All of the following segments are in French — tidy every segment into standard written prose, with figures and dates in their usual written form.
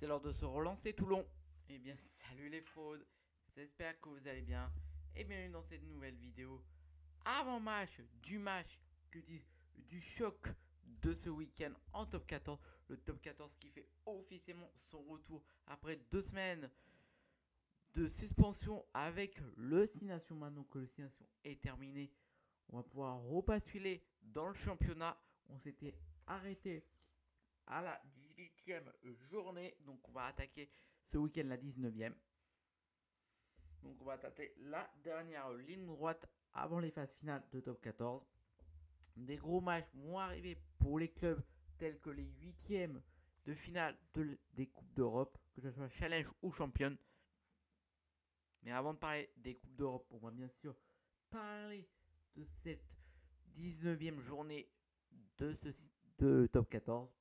C'est l'heure de se relancer Toulon. Eh bien, salut les fraudes, j'espère que vous allez bien et bienvenue dans cette nouvelle vidéo. Avant-match, du match, que dis du choc de ce week-end en top 14. Le top 14 qui fait officiellement son retour après 2 semaines de suspension avec le 6 Nations. Maintenant que le 6 Nations est terminé, on va pouvoir repasculer dans le championnat. On s'était arrêté à la 18e journée. Donc on va attaquer ce week-end la 19e. Donc on va attaquer la dernière ligne droite avant les phases finales de top 14. Des gros matchs vont arriver pour les clubs tels que les 8e de finale des Coupes d'Europe, que ce soit Challenge ou Champion. Mais avant de parler des Coupes d'Europe, on va bien sûr parler de cette 19e journée de top 14.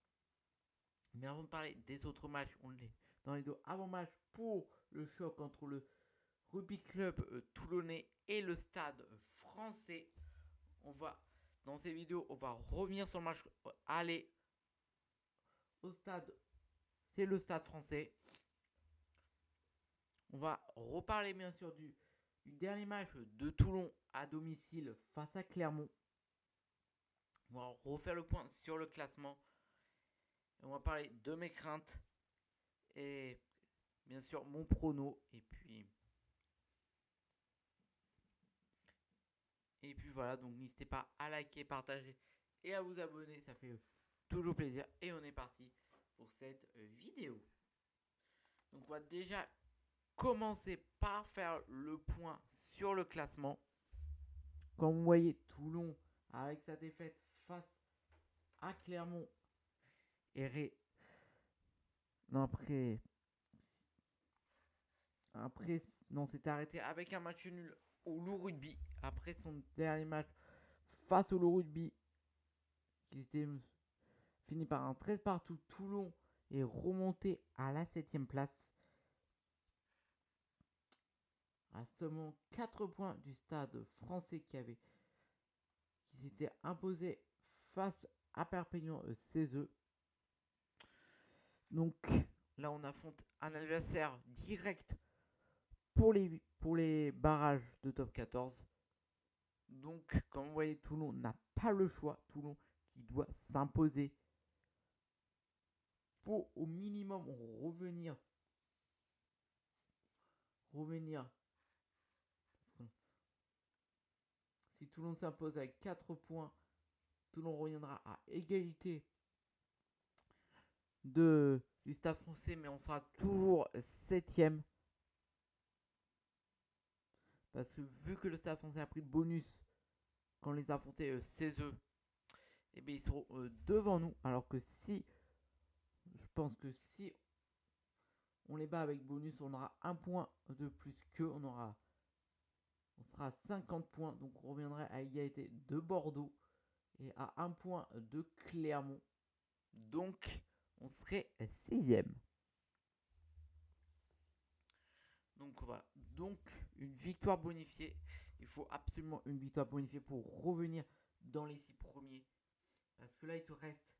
Mais avant de parler des autres matchs, on est dans les deux avant-matchs pour le choc entre le Rugby Club toulonnais et le Stade français. Dans ces vidéos, on va revenir sur le match aller au stade. C'est le Stade français. On va reparler bien sûr du dernier match de Toulon à domicile face à Clermont. On va refaire le point sur le classement. Et on va parler de mes craintes et bien sûr mon prono. Et puis voilà, donc n'hésitez pas à liker, partager et à vous abonner, ça fait toujours plaisir. Et on est parti pour cette vidéo. Donc on va déjà commencer par faire le point sur le classement. Comme vous voyez, Toulon, avec sa défaite face à Clermont, non, non, c'était arrêté avec un match nul au Loup Rugby. Après son dernier match face au Loup Rugby, qui s'était fini par un 13 partout. Toulon est remonté à la 7e place, à seulement 4 points du Stade français qui s'était imposé face à Perpignan 16. Donc là, on affronte un adversaire direct pour les barrages de top 14. Donc, comme vous voyez, Toulon n'a pas le choix. Toulon qui doit s'imposer pour au minimum revenir. Si Toulon s'impose avec 4 points, Toulon reviendra à égalité du Stade français, mais on sera toujours 7ème. Parce que vu que le Stade français a pris le bonus quand on les a affrontés 16, et bien ils seront devant nous. Alors que je pense que si on les bat avec bonus, on aura un point de plus qu'eux. On sera à 50 points, donc on reviendrait à égalité de Bordeaux et à un point de Clermont. Donc on serait 6ème. Donc voilà, donc une victoire bonifiée. Il faut absolument une victoire bonifiée pour revenir dans les 6 premiers. Parce que là, il te reste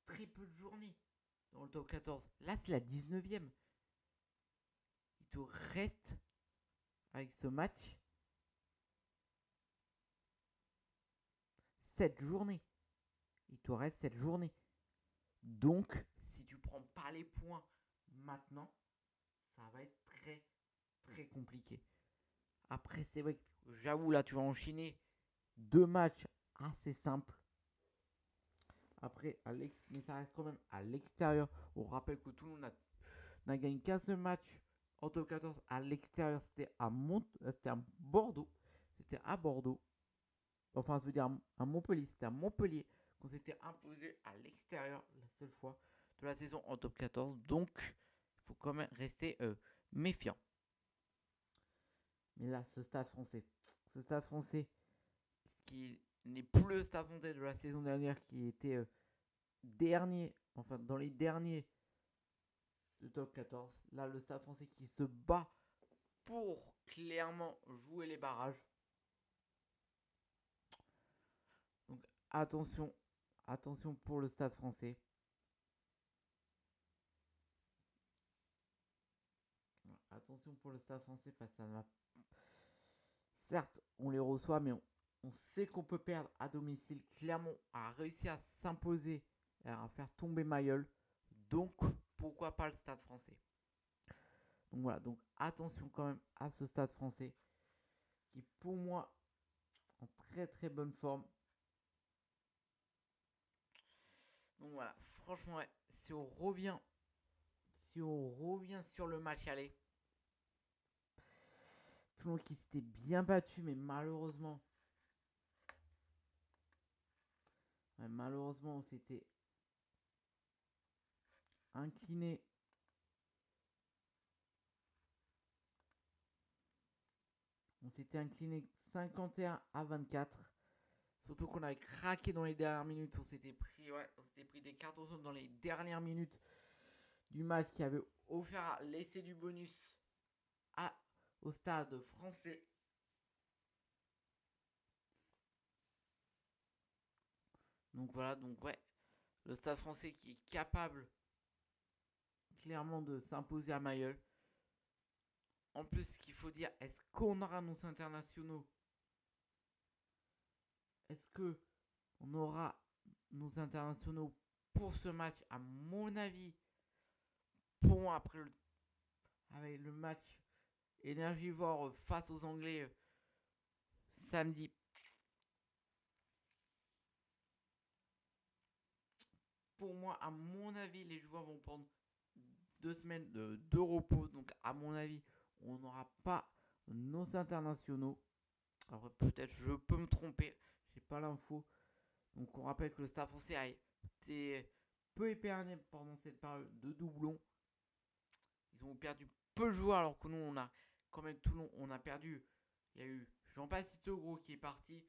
très peu de journées dans le top 14. Là, c'est la 19e. Il te reste, avec ce match, 7 journées. Il te reste 7 journées. Donc, si tu prends pas les points maintenant, ça va être très, très compliqué. Après, c'est vrai que j'avoue, là, tu vas enchaîner 2 matchs assez simples. Après, mais ça reste quand même à l'extérieur. On rappelle que tout le monde n'a gagné qu'un seul match en top 14 à l'extérieur. C'était à Bordeaux. C'était à Bordeaux. Enfin, ça veut dire à Montpellier. C'était à Montpellier qu'on s'était imposé à l'extérieur la seule fois de la saison en top 14. Donc, il faut quand même rester méfiant. Mais là, ce stade français, ce qui n'est plus le stade français de la saison dernière, qui était dernier, enfin dans les derniers de top 14. Là, le Stade français qui se bat pour clairement jouer les barrages. Donc attention pour le Stade français. attention pour le Stade Français face à la... Certes, on les reçoit, mais on sait qu'on peut perdre à domicile. Clermont a réussi à s'imposer et à faire tomber Mayol. Donc, pourquoi pas le Stade Français? Donc voilà, donc attention quand même à ce Stade Français qui pour moi en très très bonne forme. Donc voilà, franchement ouais, si on revient sur le match aller, Toulon qui s'était bien battu mais malheureusement on s'était incliné. On s'était incliné 51-24. Surtout qu'on avait craqué dans les dernières minutes. On s'était pris des cartons jaunes dans les dernières minutes du match qui avait offert l'essai du bonus au Stade Français. Donc voilà, donc ouais, le Stade Français qui est capable clairement de s'imposer à Mayol. En plus, ce qu'il faut dire, est-ce qu'on aura nos internationaux? Est-ce que on aura nos internationaux pour ce match? À mon avis, pour moi, avec le match énergivore face aux Anglais samedi, pour moi, à mon avis, les joueurs vont prendre 2 semaines de repos. Donc, à mon avis, on n'aura pas nos internationaux. Après, peut-être je peux me tromper. J'ai pas l'info. Donc, on rappelle que le Stade Français a été peu épargné pendant cette période de doublons. Ils ont perdu peu de joueurs alors que nous, on a quand même Toulon. On a perdu. Il y a eu Jean-Baptiste Gros qui est parti.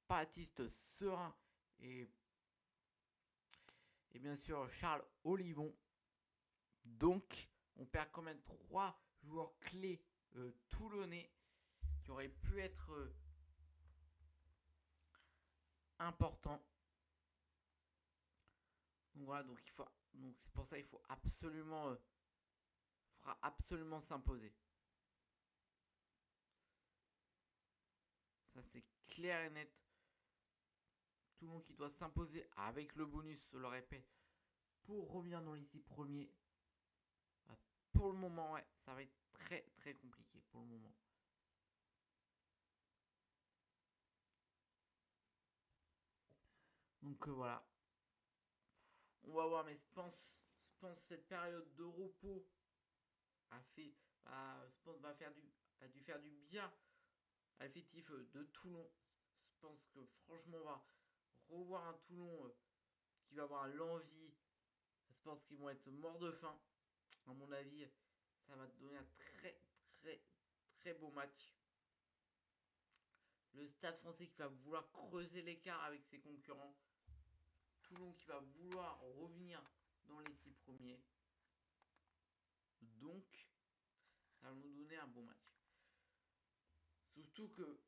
Baptiste Serin et bien sûr Charles Olivon. Donc, on perd quand même 3 joueurs clés toulonnais qui auraient pu être importants. Donc voilà, donc c'est pour ça qu'il faut absolument, faudra absolument s'imposer. Ça c'est clair et net. Tout le monde qui doit s'imposer avec le bonus, je le répète, pour revenir dans les 6 premiers. Pour le moment, ouais, ça va être très très compliqué pour le moment. Donc voilà. On va voir, mais je pense cette période de repos je pense a dû faire du bien à l'effectif de Toulon. Je pense que franchement, on va revoir un Toulon qui va avoir l'envie. Je pense qu'ils vont être morts de faim. À mon avis, ça va donner un très très très beau match. Le Stade Français qui va vouloir creuser l'écart avec ses concurrents. Toulon qui va vouloir revenir dans les 6 premiers. Donc, ça va nous donner un bon match. Surtout que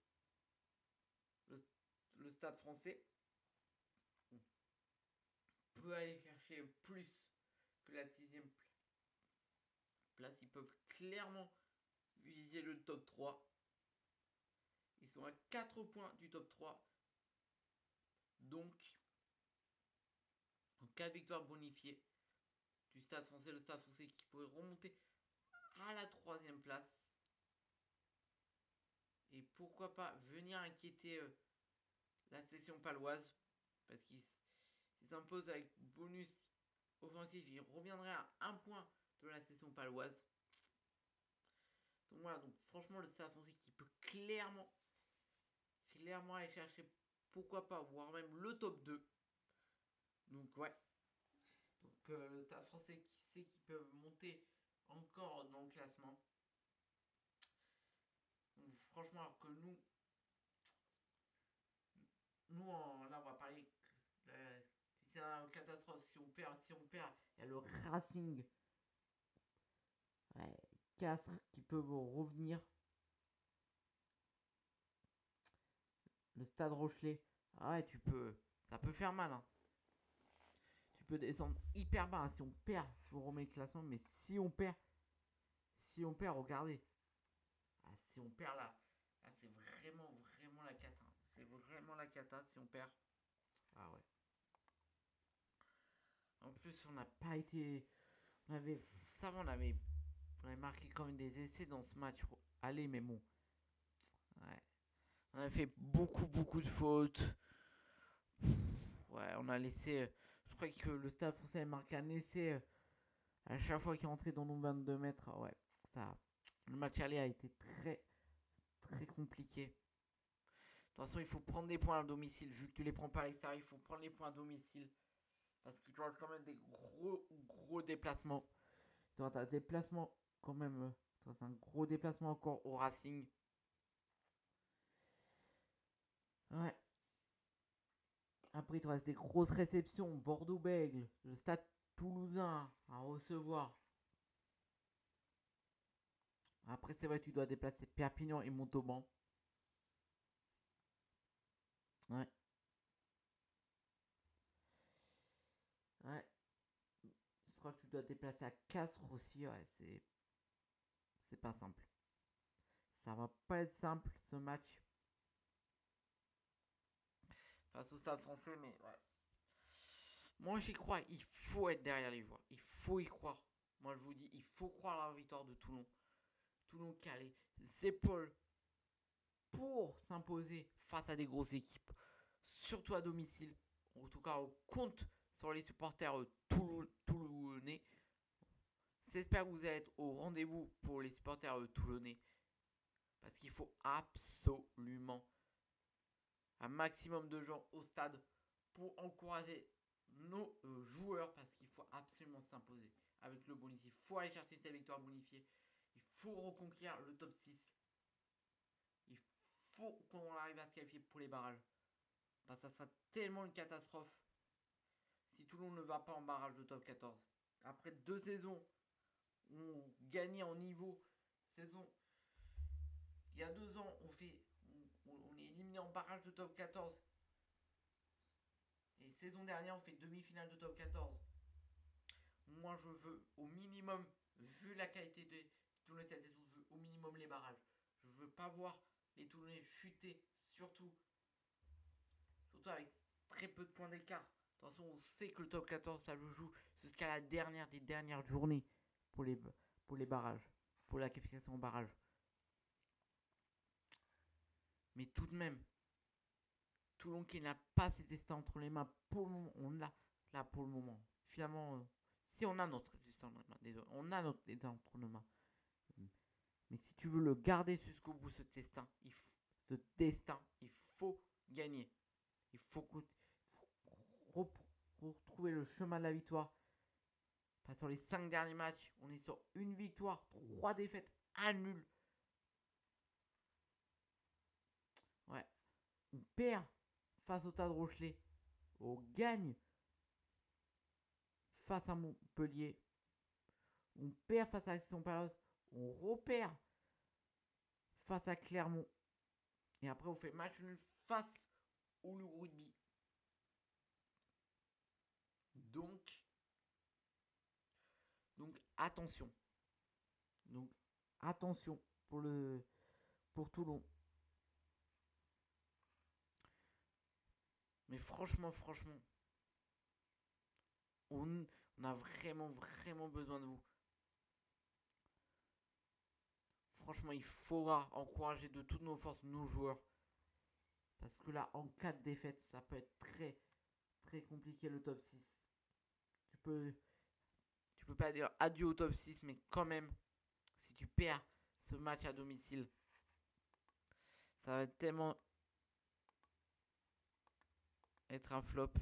le Stade Français peut aller chercher plus que la 6ème place. Ils peuvent clairement viser le top 3. Ils sont à 4 points du top 3. Donc, en 4 victoires bonifiées du Stade Français, le Stade Français qui pourrait remonter à la 3ème place. Et pourquoi pas venir inquiéter la session paloise. Parce qu'il s'impose avec bonus offensif. Il reviendrait à 1 point de la session paloise. Donc voilà, donc franchement le Stade Français qui peut clairement aller chercher, pourquoi pas, voire même le top 2. Donc ouais. Donc le Stade Français qui sait qu'ils peuvent monter encore dans le classement. Donc franchement, alors que là on va parler c'est une catastrophe si on perd. Il y a le Racing. Ouais, Castres qui peuvent revenir. Le Stade Rochelet. Ah ouais, ça peut faire mal. Hein. Tu peux descendre hyper bas. Hein. Si on perd, il faut remettre le classement. Mais si on perd, Si on perd, regardez. Ah, si on perd là, c'est vraiment la cata. C'est vraiment la cata si on perd. Ah ouais. En plus, on n'a pas été. On avait. Ça va, on avait marqué quand même des essais dans ce match. Allez, mais bon. Ouais. On a fait beaucoup de fautes. Ouais, on a laissé. Je crois que le Stade français a marqué un essai à chaque fois qu'il est rentré dans nos 22 mètres. Ouais, ça. Le match aller a été très compliqué. De toute façon, il faut prendre des points à domicile. Vu que tu les prends pas à l'extérieur, il faut prendre les points à domicile. Parce qu'il te reste quand même des gros déplacements. Tu as un déplacement quand même. Tu as un gros déplacement encore au Racing. Ouais. Après, il te reste des grosses réceptions. Bordeaux-Bègles, le Stade Toulousain à recevoir. Après, c'est vrai, tu dois déplacer Perpignan et Montauban. Ouais. Ouais. Je crois que tu dois déplacer à Castres aussi. Ouais, c'est pas simple. Ça va pas être simple ce match face au Stade français, mais ouais. Moi, j'y crois. Il faut être derrière les voies. Il faut y croire. Moi, je vous dis, il faut croire à la victoire de Toulon. Toulon qui a les épaules pour s'imposer face à des grosses équipes, surtout à domicile. En tout cas, on compte sur les supporters toulonnais. J'espère que vous allez être au rendez-vous pour les supporters toulonnais. Parce qu'il faut absolument un maximum de gens au stade pour encourager nos joueurs. Parce qu'il faut absolument s'imposer avec le bonus. Il faut aller chercher cette victoire bonifiée. Il faut reconquérir le top 6. Il faut qu'on arrive à se qualifier pour les barrages. Parce que ça sera tellement une catastrophe si Toulon ne va pas en barrage de top 14. Après 2 saisons où on gagnait en niveau, saison il y a 2 ans, on est éliminé en barrage de top 14. Et saison dernière, on fait demi-finale de top 14. Moi, je veux au minimum, vu la qualité des Toulonnais cette saison, je veux au minimum les barrages. Je veux pas voir les Toulonnais chuter, surtout avec très peu de points d'écart. De toute façon, on sait que le top 14, ça le joue jusqu'à la dernière des dernières journées pour les barrages, pour la qualification au barrage. Mais tout de même, Toulon qui n'a pas ses destins entre les mains pour le moment, on l'a là pour le moment. Finalement, si on a notre destin entre les mains, on a notre destin entre nos mains. Mais si tu veux le garder jusqu'au bout, ce destin, il faut gagner. Il faut retrouver le chemin de la victoire. Enfin, sur les 5 derniers matchs, on est sur une victoire, 3 défaites, un nul. Ouais. On perd face au Stade Rochelet. On gagne face à Montpellier. On perd face à Action Palace. On repère face à Clermont. Et après, on fait match nul face au Loup Rugby. Donc attention. Donc attention pour Toulon. Mais franchement, on a vraiment besoin de vous. Franchement, il faudra encourager de toutes nos forces nos joueurs. Parce que là, en cas de défaite, ça peut être très compliqué le top 6. Tu peux pas dire adieu au top 6, mais quand même, si tu perds ce match à domicile, ça va tellement être un flop.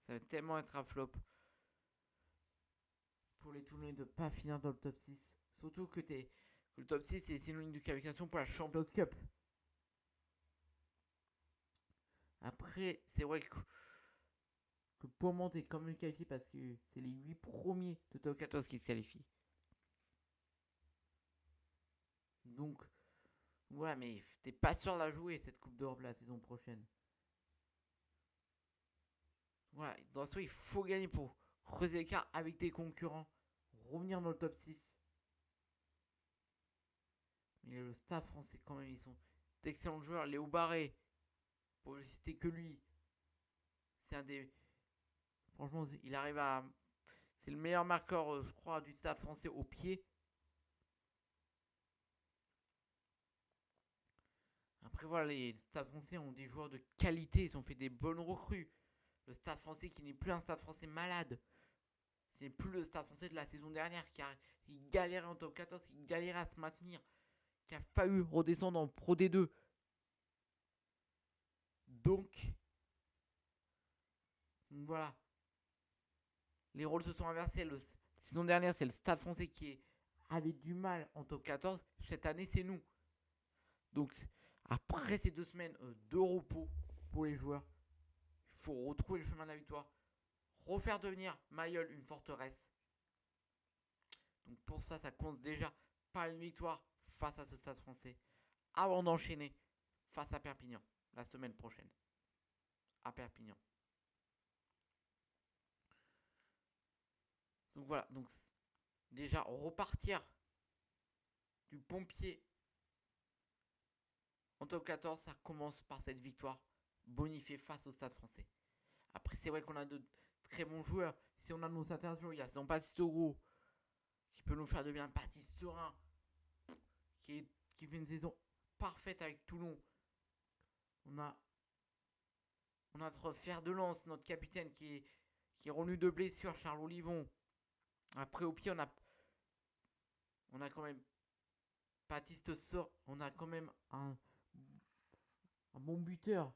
Ça va tellement être un flop pour les Toulonnais de pas finir dans le top 6. Surtout que le top 6 c'est synonyme de qualification pour la Champions Cup. Après, c'est vrai que pour monter quand même qualifié parce que c'est les 8 premiers de top 14 qui se qualifient. Donc, ouais, mais t'es pas sûr de la jouer cette Coupe d'Europe la saison prochaine. Ouais, dans ce cas, il faut gagner pour creuser l'écart avec tes concurrents, revenir dans le top 6. Mais le Stade français, quand même, ils sont d'excellents joueurs. Léo Barré, pour ne citer que lui, c'est un des. Franchement, il arrive à. C'est le meilleur marqueur, je crois, du Stade français au pied. Après, voilà, les Stades français ont des joueurs de qualité. Ils ont fait des bonnes recrues. Le Stade français qui n'est plus un Stade français malade. Ce n'est plus le Stade français de la saison dernière qui galérait en top 14, qui galérait à se maintenir, qui a failli redescendre en Pro D2. Donc voilà, les rôles se sont inversés. La saison dernière, c'est le Stade français qui avait du mal en top 14. Cette année, c'est nous. Donc après ces 2 semaines de repos pour les joueurs, il faut retrouver le chemin de la victoire. Refaire devenir Mayol une forteresse. Donc pour ça, ça compte déjà pas une victoire face à ce Stade français avant d'enchaîner face à Perpignan la semaine prochaine. À Perpignan. Donc voilà, donc déjà repartir du pompier en top 14, ça commence par cette victoire bonifiée face au Stade français. Après, c'est vrai qu'on a de très bons joueurs. Si on a nos internationaux, il y a Jean-Baptiste Gros qui peut nous faire de bien. Baptiste Serin qui fait une saison parfaite avec Toulon. On a notre fer de lance, notre capitaine qui est revenu de blessure, Charles Olivon. Après, au pied, on a quand même Baptiste Sort. On a quand même un bon buteur.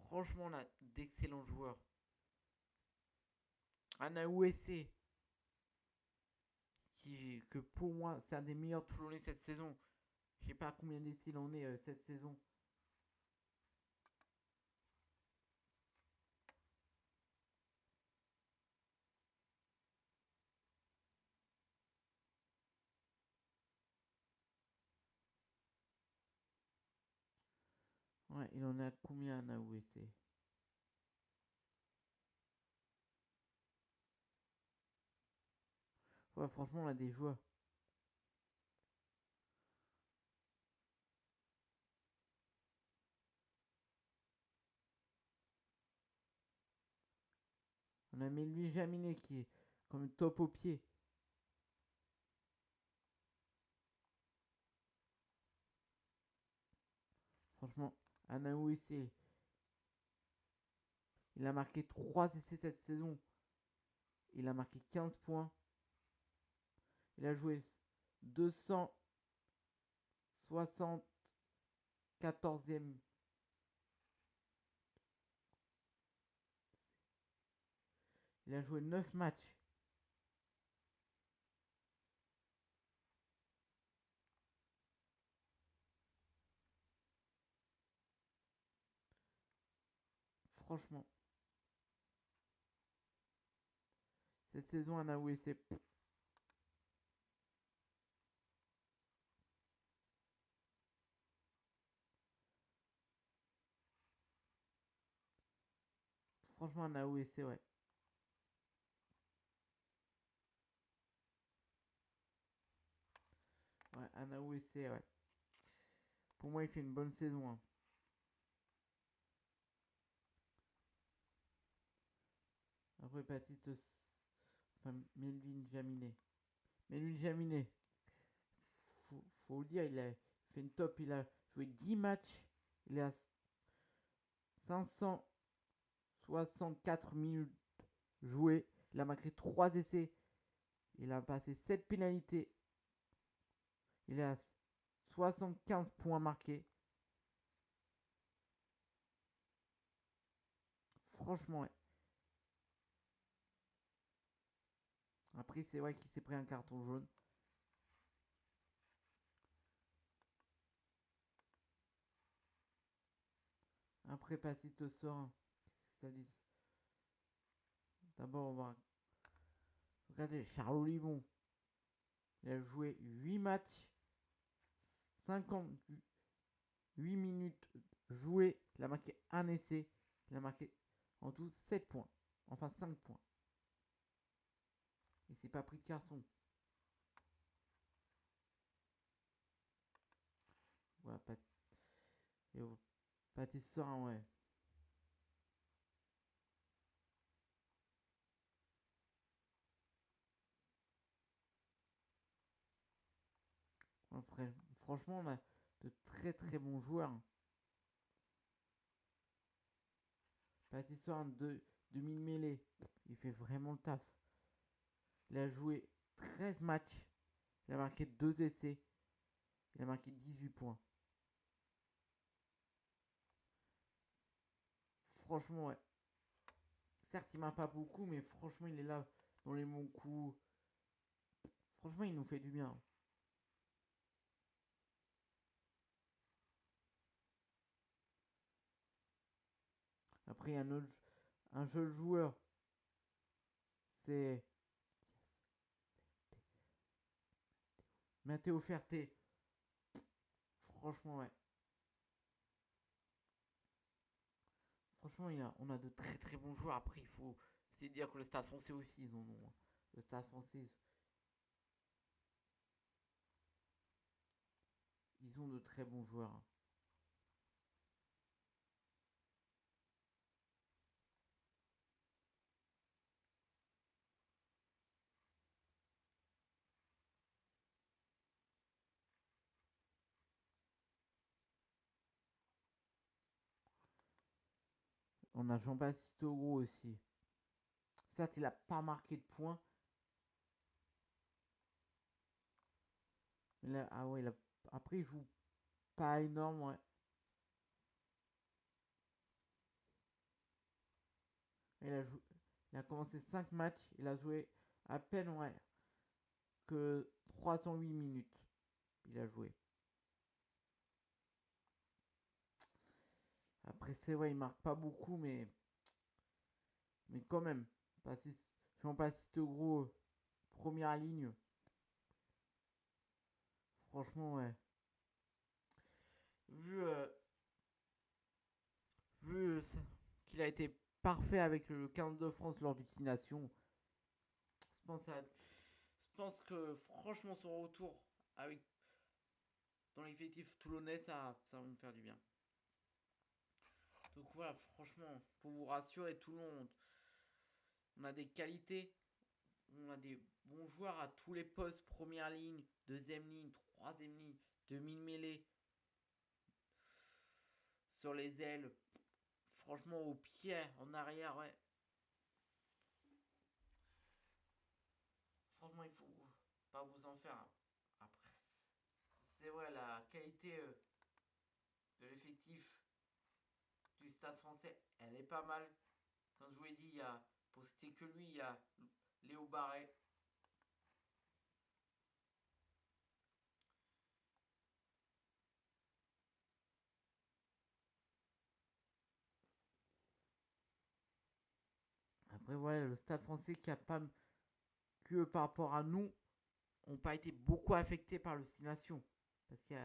Franchement, on a d'excellents joueurs. Anaouessé, que pour moi, c'est un des meilleurs Toulonnais cette saison. Je sais pas combien d'essais il en est cette saison. Ouais, il en a combien Anaouessé? Ouais, franchement, on a des joueurs. On a Melvin Jaminet qui est comme top au pied. Franchement, Anaouessé, il a marqué 3 essais cette saison. Il a marqué 15 points. Il a joué 274e. Il a joué 9 matchs. Franchement, cette saison, Anaouessé, franchement, Anaouessé, ouais. Ouais, Anaouessé, ouais. Pour moi, il fait une bonne saison. Hein. Après, Enfin, Melvin Jaminet. Melvin Jaminet, faut le dire, il a fait une top. Il a joué 10 matchs. Il est à 564 minutes jouées. Il a marqué 3 essais. Il a passé 7 pénalités. Il est à 75 points marqués. Franchement, ouais. Après, c'est vrai qu'il s'est pris un carton jaune. Après, Baptiste sort. Qu'est-ce que ça dit? D'abord, on va regarder Charles Olivon. Il a joué 8 matchs, 58 minutes jouées. Il a marqué un essai. Il a marqué En tout, 7 points. Enfin, 5 points. Et c'est pas pris de carton. Voilà, Pathé Serein, ouais. Franchement, on a de très très bons joueurs. Pathé Serein, 2000 mêlées. Il fait vraiment le taf. Il a joué 13 matchs. Il a marqué 2 essais. Il a marqué 18 points. Franchement, ouais. Certes, il marque pas beaucoup, mais franchement, il est là dans les bons coups. Franchement, il nous fait du bien. Après, il y a un jeu joueur. C'est Matteo Ferté. Franchement, ouais. Franchement, on a de très très bons joueurs. Après, il faut c'est dire que le Stade français aussi, ils en ont. Hein. Le Stade français, ils ont de très bons joueurs. Hein. On a Jean-Baptiste Gros aussi. Certes, il a pas marqué de points. Mais là, ah ouais, après, il joue pas énorme, ouais. Il a commencé 5 matchs. Il a joué à peine, ouais, que 308 minutes. Il a joué. Après, c'est vrai, il marque pas beaucoup, mais quand même. Jean-Baptiste Gros, première ligne. Franchement, ouais. Vu, euh, vu qu'il a été parfait avec le 15 de France lors du 6 Nations, je pense que franchement son retour avec, dans l'effectif toulonnais, ça va me faire du bien. Donc voilà, franchement, pour vous rassurer, Toulon, on a des qualités, on a des bons joueurs à tous les postes, première ligne, deuxième ligne, troisième ligne, demi-mêlée, sur les ailes, franchement au pied, en arrière, ouais. Franchement, il faut pas vous en faire. Après, c'est vrai, la qualité de l'effectif du Stade français, elle est pas mal. Comme je vous l'ai dit, pour citer que lui, il y a Léo Barret. Après, voilà, le Stade français qui a pas que par rapport à nous, n'ont pas été beaucoup affectés par le 6 Nations. Parce qu'ils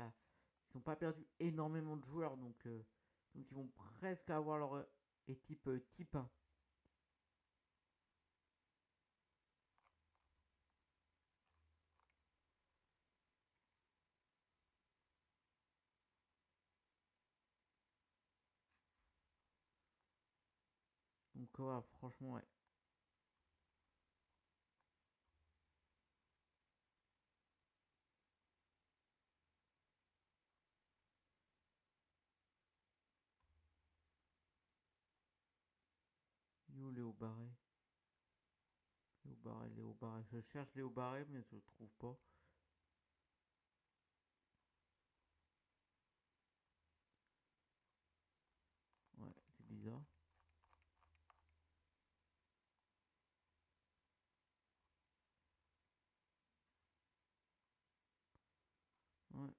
n'ont pas perdu énormément de joueurs. Donc ils vont presque avoir leur équipe type 1. Donc ouais, franchement, ouais. Yo, Léo Barret. Léo Barret, Léo Barret. Je cherche Léo Barret, mais je le trouve pas. Ouais, c'est bizarre. Ouais.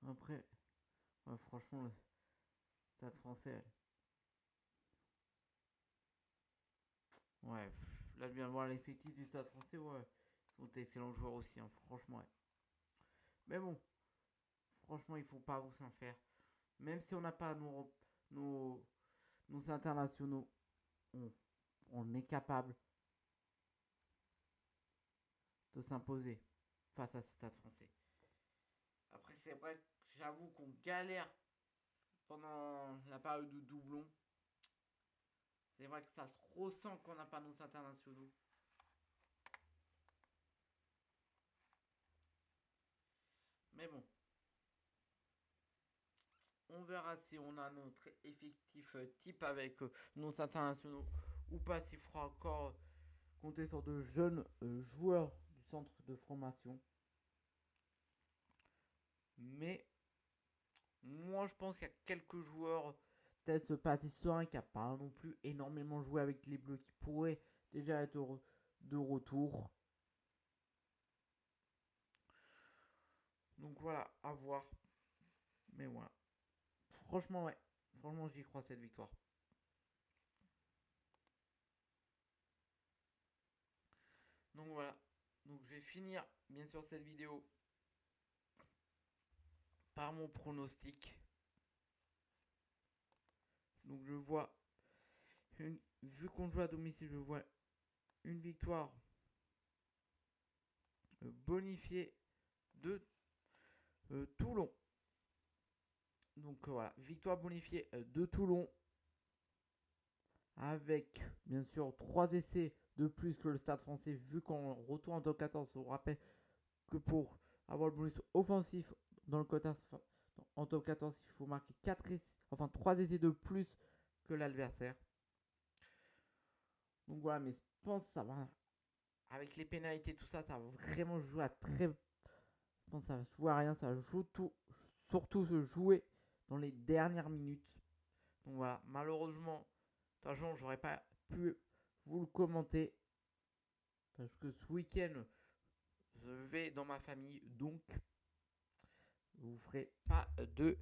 Après, ouais, franchement, le Stade français. Ouais, là je viens de voir l'effectif du Stade français. Ouais, sont d'excellents joueurs aussi, hein, franchement. Ouais. Mais bon, franchement, il faut pas vous s'en faire. Même si on n'a pas nos internationaux, on est capable de s'imposer face à ce stade français. Après, c'est vrai que j'avoue qu'on galère pendant la période de doublon. C'est vrai que ça se ressent qu'on n'a pas nos internationaux. Mais bon, on verra si on a notre effectif type avec nos internationaux ou pas, s'il faudra encore compter sur de jeunes joueurs du centre de formation. Mais moi, je pense qu'il y a quelques joueurs, tels ce Patissoin qui n'a pas non plus énormément joué avec les Bleus, qui pourraient déjà être de retour. Donc voilà, à voir. Mais voilà. Franchement, ouais. Franchement, j'y crois cette victoire. Donc voilà. Donc je vais finir, bien sûr, cette vidéo par mon pronostic. Donc je vois, vu qu'on joue à domicile, je vois une victoire bonifiée de Toulon. Donc voilà, victoire bonifiée de Toulon avec bien sûr 3 essais de plus que le Stade français, vu qu'on retourne en top 14. On rappelle que pour avoir le bonus offensif dans le quota en top 14, il faut marquer 4 essais, enfin 3 essais de plus que l'adversaire. Donc voilà, mais je pense que ça va, avec les pénalités, tout ça, ça va vraiment jouer à très. Je pense que ça va se jouer à rien, ça va surtout se jouer dans les dernières minutes. Donc voilà, malheureusement, de toute façon, j'aurais pas pu vous le commenter parce que ce week-end, je vais dans ma famille, donc vous ferez pas de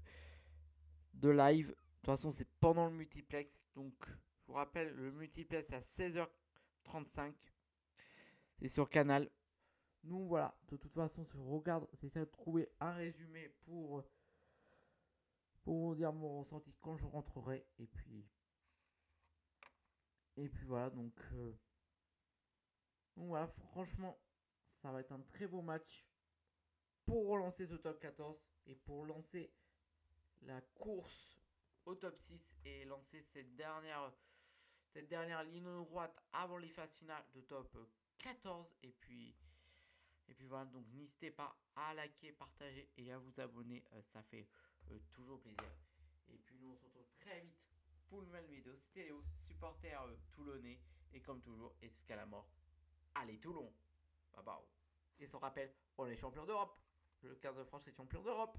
live. De toute façon, c'est pendant le multiplex, donc je vous rappelle, le multiplex à 16h35, c'est sur Canal. Nous voilà, de toute façon, je regarde, j'essaie de trouver un résumé pour vous dire mon ressenti quand je rentrerai, et puis voilà, donc voilà, franchement, ça va être un très beau match pour relancer ce top 14 et pour lancer la course au top 6 et lancer cette dernière ligne droite avant les phases finales de top 14. Et puis voilà, donc n'hésitez pas à liker, partager et à vous abonner, ça fait toujours plaisir. Et puis nous on se retrouve très vite pour une nouvelle vidéo. C'était Léo, supporter toulonnais. Et comme toujours, et jusqu'à la mort, allez Toulon. Bye bye. Et sans rappel, on est champion d'Europe. Le 15 de France est champion d'Europe.